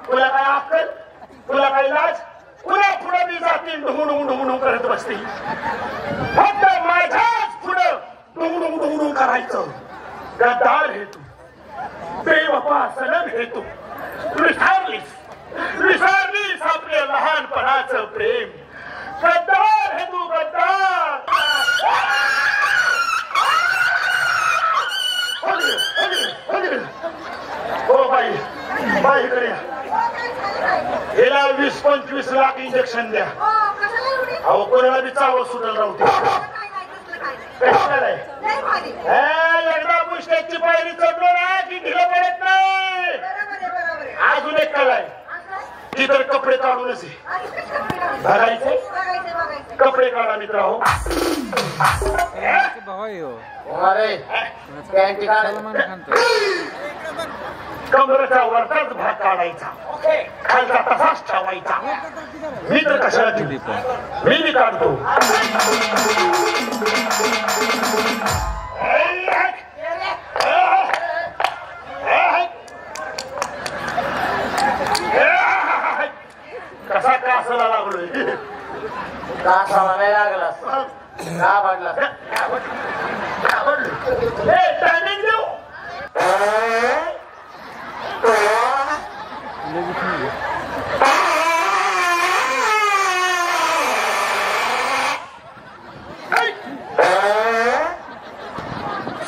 तुला काय अक्कल, तुला काय लाज, कुणा पुढे मी जातील ढुंगुडुंग करत बसतील. फक्त माझ्याच पुढे ढुंगुडुंग करायचं. गद्दार हे तू, बेवफा सनम हे तू. विसरलीस आपले लहानपणाचं प्रेम. गद्दार हे तू, गद्दार. हो बाई, बाईकडे याला 20-25 लाख इंजेक्शन द्या. अहो कोणाला बी चावं सुटल राहू दे. एकदा पुष्टेची पायरी चढलो ना की ढिलं पडत नाही. अजून एक कला आहे ती तर कपडे काढूनच बघायचे. कपडे काढा मित्र. हो कमरेचा वरचाच भाग काढायचा, खालचा तसाच ठेवायचा. मी तर कशाला ठेवली, मी काढतो. कसा कासाला लागलोय. कासाला नाही लागला का वाटला. टायमिंग देऊ.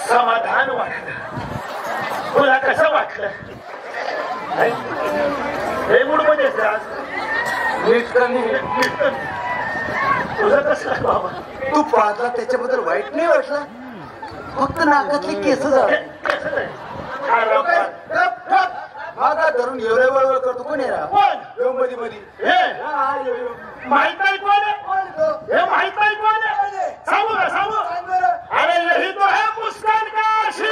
समाधान वाटलं. तुला कसं वाटलं? हे मूड मध्ये तुझं कसं बाबा? तू पाहता त्याच्याबद्दल वाईट नाही वाटला, फक्त नाकातले केस झाले. मागा धरून एवढ्या वळवळ करतो. कोण आहे मध्ये मध्ये? माहित नाही कोण आहे? हे माहित नाही कोण आहे? सांगू का सांगू? अरे यही तो है मुस्कान का आशिक.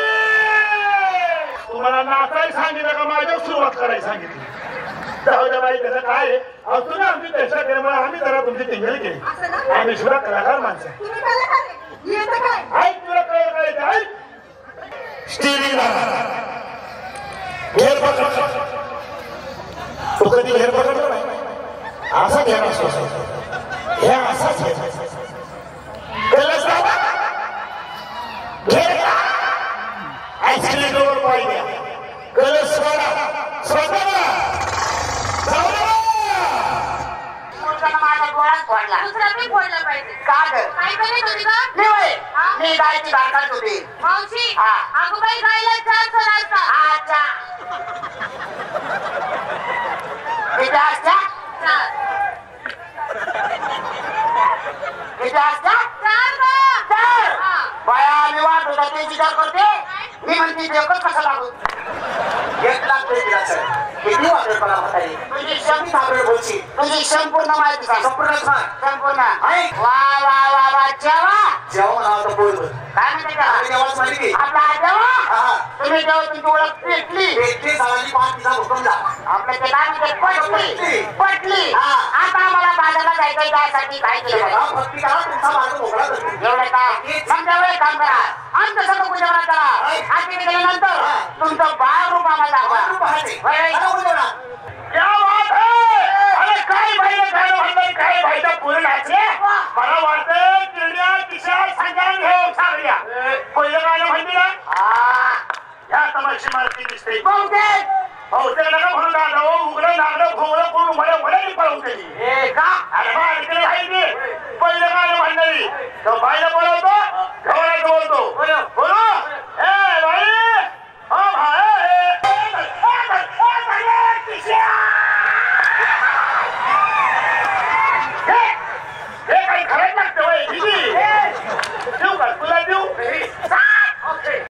तुम्हाला नाचायला सांगितलं का माझ्या सुरुवात करायला सांगितली? जाऊ द्या बाई, कसं काय आहे? तुम्ही आमची चेष्टा केल्यामुळे आम्ही जरा तुमची टिंगल केली. आम्ही सुद्धा कलाकार माणसं. ऐक तुला कळलं करायचं. ऐक स्टीरिंगला घेर पकड. तू कधी घेर पकडतो नाही असा घेर असतो. हे असाच कळलंच ना? घेर ऍक्सिडेंटवर पाहिजे. कळस सोडा स्वतःला. माझा डोळाच फोडला. दुसरा मी फोडला पाहिजे. का ग? काय करत होती का? मी गायची गाय काढत होती. मावशी, अगं बाई गायला 4 सण असतात. अच्छा. किती असतात? 4. किती असतात? 4. बाया मी वाट होता ते विचार करते. मी म्हणते देवकर कसा लागू. 1 लाख किती वाटेल मला म्हातारी. तुझी तुझी संपूर्ण माहिती सांग. संपूर्ण. वा वा वा वा. जेव्हा नावाचा पोळ काय म्हणते आपला जेव्हा तुम्ही जेव्हा तुमची ओळख पेटली आपलं ते काय म्हणते पटली. आता आम्हाला बाजारला जायचं त्यासाठी काय केलं एवढं काय समजा काम करा. आमचं सगळं पूजा करा. आधी गेल्यानंतर तुमचं 12 रूप आम्हाला दाखवा. क्या बात है. अरे काय भाई काय भाईचा पूर्ण नाचले. मला वाटतं किड्या किशा सगळ्या घेऊन सागऱ्या. पहिलं गाणं माहिती ना? या तमाशी मारती दिसते. बहुतेक नका म्हणून लागलं. उघडं लागलं भोवळं करून मला पळवून गेली. का? अरे बा इकडे आहे ते पहिलं गाणं म्हणणारी. तो बाईला बोलवतो